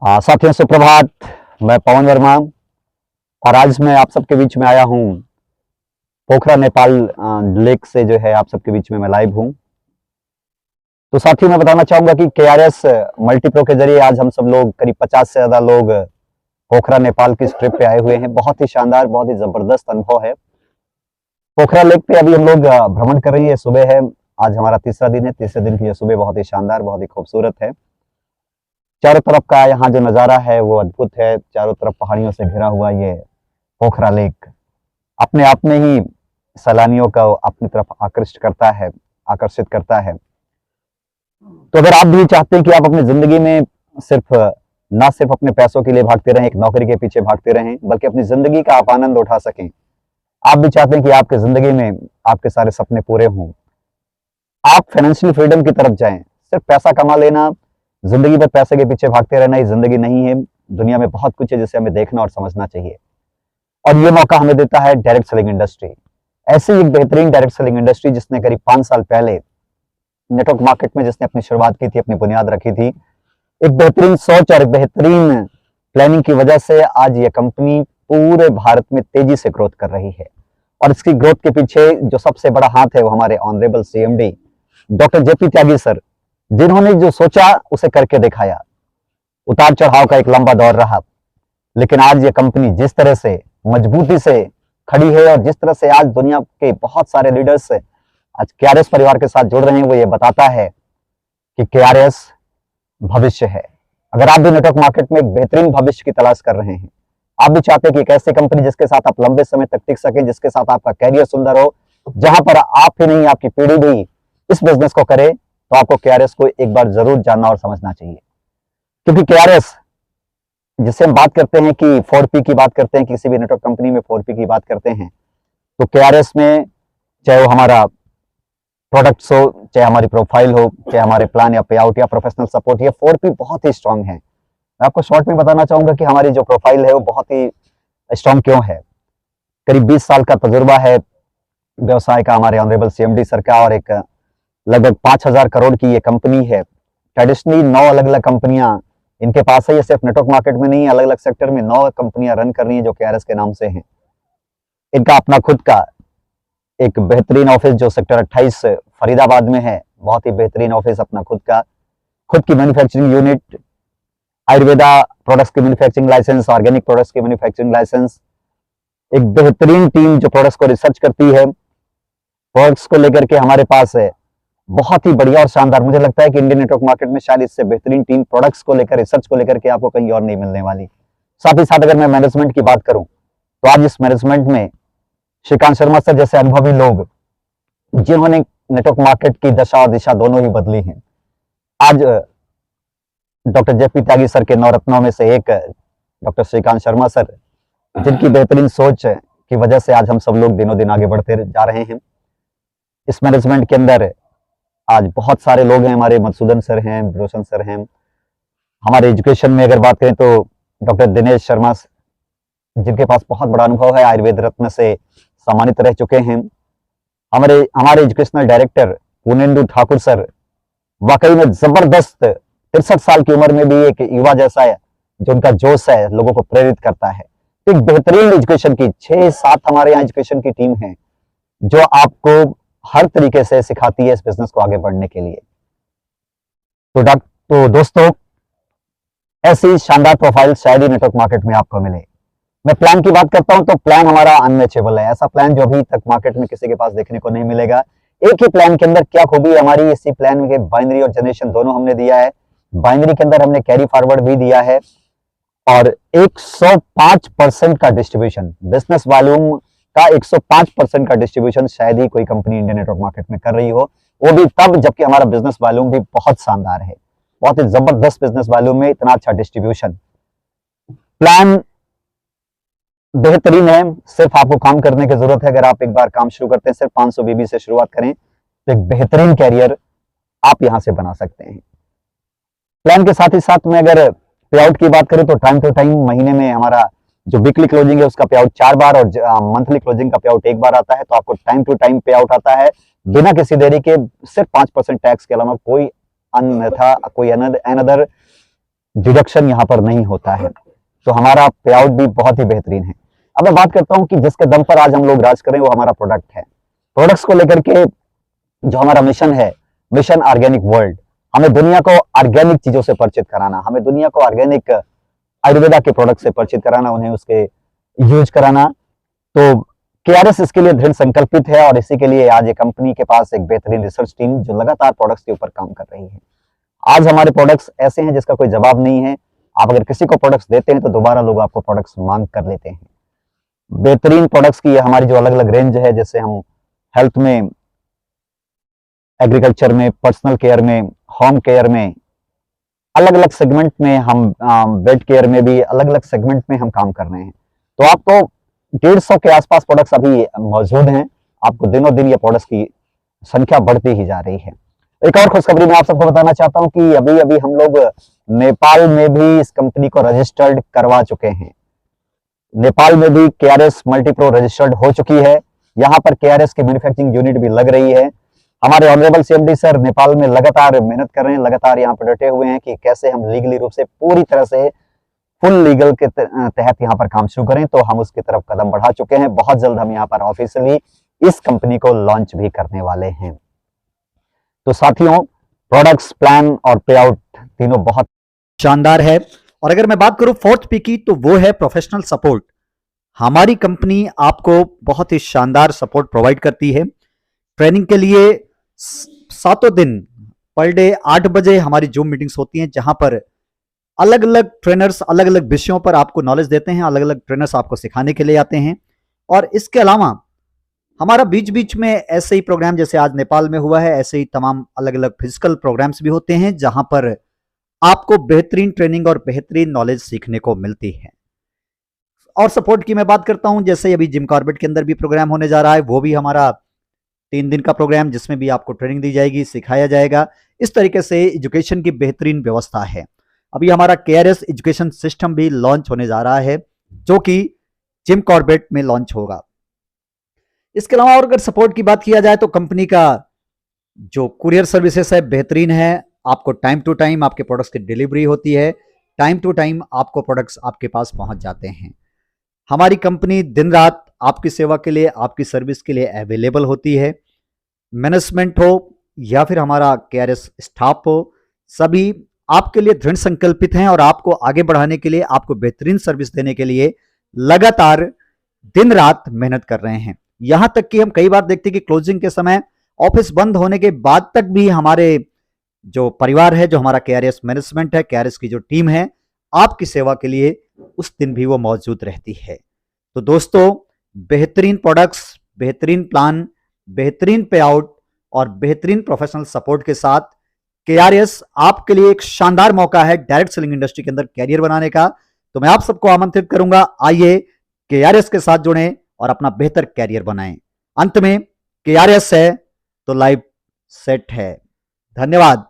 साथियों सुप्रभात। मैं पवन वर्मा और आज मैं आप सबके बीच में आया हूँ पोखरा नेपाल लेक से जो है आप सबके बीच में मैं लाइव हूँ। तो साथियों मैं बताना चाहूंगा कि केआरएस मल्टीप्रो के जरिए आज हम सब लोग करीब 50 से ज्यादा लोग पोखरा नेपाल की इस ट्रिप पे आए हुए हैं। बहुत ही शानदार, बहुत ही जबरदस्त अनुभव है। पोखरा लेक पे अभी हम लोग भ्रमण कर रही है। सुबह है, आज हमारा तीसरा दिन है। तीसरे दिन की यह सुबह बहुत ही शानदार, बहुत ही खूबसूरत है। चारों तरफ का यहाँ जो नज़ारा है वो अद्भुत है। चारों तरफ पहाड़ियों से घिरा हुआ ये पोखरा लेक अपने आप में ही सैलानियों का अपनी तरफ आकर्षित करता है। तो अगर आप भी चाहते हैं कि आप अपनी जिंदगी में ना सिर्फ अपने पैसों के लिए भागते रहें, एक नौकरी के पीछे भागते रहें, बल्कि अपनी जिंदगी का आप आनंद उठा सकें, आप भी चाहते हैं कि आपकी जिंदगी में आपके सारे सपने पूरे हों, आप फाइनेंशियल फ्रीडम की तरफ जाएं। सिर्फ पैसा कमा लेना, जिंदगी भर पैसे के पीछे भागते रहना ही जिंदगी नहीं है। दुनिया में बहुत कुछ है जिसे हमें देखना और समझना चाहिए, और ये मौका हमें देता है डायरेक्ट सेलिंग इंडस्ट्री। ऐसी एक बेहतरीन डायरेक्ट सेलिंग इंडस्ट्री जिसने करीब 5 साल पहले नेटवर्क मार्केट में जिसने अपनी शुरुआत की थी, अपनी बुनियाद रखी थी, एक बेहतरीन सोच और एक बेहतरीन प्लानिंग की वजह से आज ये कंपनी पूरे भारत में तेजी से ग्रोथ कर रही है। और इसकी ग्रोथ के पीछे जो सबसे बड़ा हाथ है वो हमारे ऑनरेबल सीएमडी डॉक्टर जेपी त्यागी सर, जिन्होंने जो सोचा उसे करके दिखाया। उतार चढ़ाव का एक लंबा दौर रहा, लेकिन आज ये कंपनी जिस तरह से मजबूती से खड़ी है और जिस तरह से आज दुनिया के बहुत सारे लीडर्स आज केआरएस परिवार के साथ जुड़ रहे हैं, वो ये बताता है कि केआरएस भविष्य है। अगर आप भी नेटवर्क मार्केट में एक बेहतरीन भविष्य की तलाश कर रहे हैं, आप भी चाहते हैं कि एक ऐसी कंपनी जिसके साथ आप लंबे समय तक टिक सके, जिसके साथ आपका कैरियर सुंदर हो, जहां पर आप ही नहीं आपकी पीढ़ी भी इस बिजनेस को करे, तो आपको केआरएस को एक बार जरूर जानना और समझना चाहिए। क्योंकि केआरएस जिसे हम बात करते हैं कि 4P की बात करते हैं, किसी भी नेटवर्क कंपनी में 4P की बात करते हैं, तो केआरएस में चाहे वो हमारा प्रोडक्ट्स हो, चाहे हमारी प्रोफाइल हो, चाहे हमारे प्लान या पे आउट या प्रोफेशनल सपोर्ट, ये 4P बहुत ही स्ट्रांग है। मैं आपको शॉर्ट में बताना चाहूंगा कि हमारी जो प्रोफाइल है वो बहुत ही स्ट्रांग क्यों है। करीब 20 साल का तजुर्बा है व्यवसाय का हमारे ऑनरेबल सीएमडी सर का, और एक लगभग 5,000 करोड़ की ये कंपनी है। ट्रेडिशनली 9 अलग अलग कंपनियां इनके पास है। ये सिर्फ नेटवर्क मार्केट में नहीं, अलग अलग सेक्टर में 9 कंपनियां रन कर रही हैं जो केआरएस के नाम से हैं। इनका अपना खुद का एक बेहतरीन ऑफिस जो सेक्टर 28 फरीदाबाद में है, बहुत ही बेहतरीन ऑफिस, अपना खुद की मैन्युफैक्चरिंग यूनिट, आयुर्वेदा प्रोडक्ट्स की मैन्युफैक्चरिंग लाइसेंस, ऑर्गेनिक प्रोडक्ट्स की मैन्युफैक्चरिंग लाइसेंस, एक बेहतरीन टीम जो प्रोडक्ट्स को रिसर्च करती है। प्रोडक्ट्स को लेकर के हमारे पास है बहुत ही बढ़िया और शानदार, मुझे लगता है कि इंडियन नेटवर्क मार्केट में शायद इससे बेहतरीन टीम प्रोडक्ट्स को लेकर, रिसर्च को लेकर के आपको कहीं और नहीं मिलने वाली। साथ ही साथ अगर मैं मैनेजमेंट की बात करूं, तो आज इस मैनेजमेंट में श्रीकांत शर्मा सर जैसे अनुभवी लोग, जिन्होंने नेटवर्क मार्केट की दशा और दिशा दोनों ही बदली हैं। आज डॉक्टर जेपी त्यागी सर के नवरत्नों में से एक डॉक्टर श्रीकांत शर्मा सर, जिनकी बेहतरीन सोच की वजह से आज हम सब लोग दिनों दिन आगे बढ़ते जा रहे हैं। इस मैनेजमेंट के अंदर आज बहुत सारे लोग हैं। हमारे मधुसूदन सर हैं, रोशन सर हैं। हमारे एजुकेशन में अगर बात करें तो डॉक्टर दिनेश शर्मा, जिनके पास बहुत बड़ा अनुभव है, आयुर्वेद रत्न से सम्मानित रह चुके हैं। हमारे एजुकेशनल डायरेक्टर पुनेंदु ठाकुर सर, वाकई में जबरदस्त, 63 साल की उम्र में भी एक युवा जैसा है, जो उनका जोश है लोगों को प्रेरित करता है। एक बेहतरीन एजुकेशन की 6-7 हमारे यहाँ एजुकेशन की टीम है जो आपको हर तरीके से सिखाती है इस बिजनेस को आगे बढ़ने के लिए। तो दोस्तों, ऐसी शानदार प्रोफाइल शायद ही नेटवर्क मार्केट में आपको मिले। मैं प्लान की बात करता हूं तो प्लान हमारा अनमैचेबल है। ऐसा प्लान जो अभी तक मार्केट में किसी के पास देखने को नहीं मिलेगा। एक ही प्लान के अंदर क्या खूबी है हमारी, इसी प्लान के बाइनरी और जनरेशन दोनों हमने दिया है। बाइनरी के अंदर हमने कैरी फॉरवर्ड भी दिया है, और 105% का डिस्ट्रीब्यूशन, बिजनेस वॉल्यूम का 105% का डिस्ट्रीब्यूशन शायद ही कोई कंपनी इंडियन नेटवर्क मार्केट में कर रही हो, वो भी तब जबकि हमारा बिजनेस वॉल्यूम भी बहुत शानदार है। बहुत ही जबरदस्त बिजनेस वॉल्यूम में इतना अच्छा डिस्ट्रीब्यूशन। प्लान बेहतरीन है, सिर्फ आपको काम करने की जरूरत है। अगर आप एक बार काम शुरू करते हैं, सिर्फ 500 बीबी से शुरुआत करें, तो एक बेहतरीन कैरियर आप यहां से बना सकते हैं। प्लान के साथ ही साथ में अगर पे आउट की बात करें तो टाइम टू टाइम, महीने में हमारा जो वीकली क्लोजिंग है उसका पे आउट 4 बार और मंथली क्लोजिंग का पे आउट 1 बार आता है। तो आपको टाइम टू टाइम पे आउट आता है बिना किसी देरी के। सिर्फ 5% टैक्स के अलावा कोई अन्यथा कोई अनदर डिडक्शन यहाँ पर नहीं होता है, तो हमारा पे आउट भी बहुत ही बेहतरीन है। अब मैं बात करता हूँ कि जिसके दम पर आज हम लोग राज करें वो हमारा प्रोडक्ट है। प्रोडक्ट्स को लेकर के जो हमारा मिशन है, मिशन ऑर्गेनिक वर्ल्ड, हमें दुनिया को ऑर्गेनिक चीजों से परिचित कराना, हमें दुनिया को ऑर्गेनिक आयुर्वेदा के प्रोडक्ट से परिचित कराना, उन्हें उसके यूज कराना। तो केआरएस इसके लिए दृढ़ संकल्पित है और इसी के लिए आज एक कंपनी के पास एक बेहतरीन रिसर्च टीम जो लगातार प्रोडक्ट्स के ऊपर काम कर रही है। आज हमारे प्रोडक्ट्स ऐसे हैं जिसका कोई जवाब नहीं है। आप अगर किसी को प्रोडक्ट्स देते हैं तो दोबारा लोग आपको प्रोडक्ट्स मांग कर लेते हैं। बेहतरीन प्रोडक्ट्स की हमारी जो अलग अलग रेंज है, जैसे हम हेल्थ में, एग्रीकल्चर में, पर्सनल केयर में, होम केयर में, अलग अलग सेगमेंट में हम बेड केयर में भी अलग अलग सेगमेंट में हम काम कर रहे हैं। तो आपको 150 के आसपास प्रोडक्ट्स अभी मौजूद हैं। आपको दिनों दिन ये प्रोडक्ट्स की संख्या बढ़ती ही जा रही है। एक और खुशखबरी मैं आप सबको बताना चाहता हूं कि अभी अभी हम लोग नेपाल में भी इस कंपनी को रजिस्टर्ड करवा चुके हैं। नेपाल में भी केआरएस मल्टीप्रो रजिस्टर्ड हो चुकी है। यहाँ पर केआरएस की मैन्युफैक्चरिंग यूनिट भी लग रही है। हमारे ऑनरेबल सीएमडी सर नेपाल में लगातार मेहनत कर रहे हैं, लगातार यहाँ पर डटे हुए हैं कि कैसे हम लीगली रूप से पूरी तरह से फुल लीगल के तहत यहाँ पर काम शुरू करें। तो हम उसकी तरफ कदम बढ़ा चुके हैं। बहुत जल्द हम यहाँ पर ऑफिशियली इस कंपनी को लॉन्च भी करने वाले हैं। तो साथियों, प्रोडक्ट्स, प्लान और पे आउट तीनों बहुत शानदार है। और अगर मैं बात करूं फोर्थ पी की, तो वो है प्रोफेशनल सपोर्ट। हमारी कंपनी आपको बहुत ही शानदार सपोर्ट प्रोवाइड करती है। ट्रेनिंग के लिए 7 दिन पर डे 8 बजे हमारी जूम मीटिंग्स होती हैं, जहां पर अलग अलग ट्रेनर्स अलग अलग विषयों पर आपको नॉलेज देते हैं। अलग अलग ट्रेनर्स आपको सिखाने के लिए आते हैं। और इसके अलावा हमारा बीच बीच में ऐसे ही प्रोग्राम, जैसे आज नेपाल में हुआ है, ऐसे ही तमाम अलग अलग फिजिकल प्रोग्राम्स भी होते हैं, जहां पर आपको बेहतरीन ट्रेनिंग और बेहतरीन नॉलेज सीखने को मिलती है। और सपोर्ट की मैं बात करता हूं, जैसे अभी जिम कॉर्बेट के अंदर भी प्रोग्राम होने जा रहा है, वो भी हमारा 3 दिन का प्रोग्राम, जिसमें भी आपको ट्रेनिंग दी जाएगी, सिखाया जाएगा। इस तरीके से एजुकेशन की बेहतरीन व्यवस्था है। अभी हमारा केआरएस एजुकेशन सिस्टम भी लॉन्च होने जा रहा है, जो कि जिम कॉर्बेट में लॉन्च होगा। इसके अलावा और अगर सपोर्ट की बात किया जाए तो कंपनी का जो कुरियर सर्विसेज है बेहतरीन है। आपको टाइम टू टाइम आपके प्रोडक्ट्स की डिलीवरी होती है। टाइम टू टाइम आपको प्रोडक्ट्स आपके पास पहुंच जाते हैं। हमारी कंपनी दिन रात आपकी सेवा के लिए, आपकी सर्विस के लिए अवेलेबल होती है। मैनेजमेंट हो या फिर हमारा केआरएस स्टाफ हो, सभी आपके लिए दृढ़ संकल्पित हैं और आपको आगे बढ़ाने के लिए, आपको बेहतरीन सर्विस देने के लिए लगातार दिन रात मेहनत कर रहे हैं। यहां तक कि हम कई बार देखते हैं कि क्लोजिंग के समय, ऑफिस बंद होने के बाद तक भी हमारे जो परिवार है, जो हमारा केआरएस मैनेजमेंट है, केआरएस की जो टीम है, आपकी सेवा के लिए उस दिन भी वो मौजूद रहती है। तो दोस्तों, बेहतरीन प्रोडक्ट्स, बेहतरीन प्लान, बेहतरीन पे आउट और बेहतरीन प्रोफेशनल सपोर्ट के साथ केआरएस आपके लिए एक शानदार मौका है डायरेक्ट सेलिंग इंडस्ट्री के अंदर कैरियर बनाने का। तो मैं आप सबको आमंत्रित करूंगा, आइए केआरएस के साथ जुड़ें और अपना बेहतर कैरियर बनाएं। अंत में केआरएस है तो लाइफ सेट है। धन्यवाद।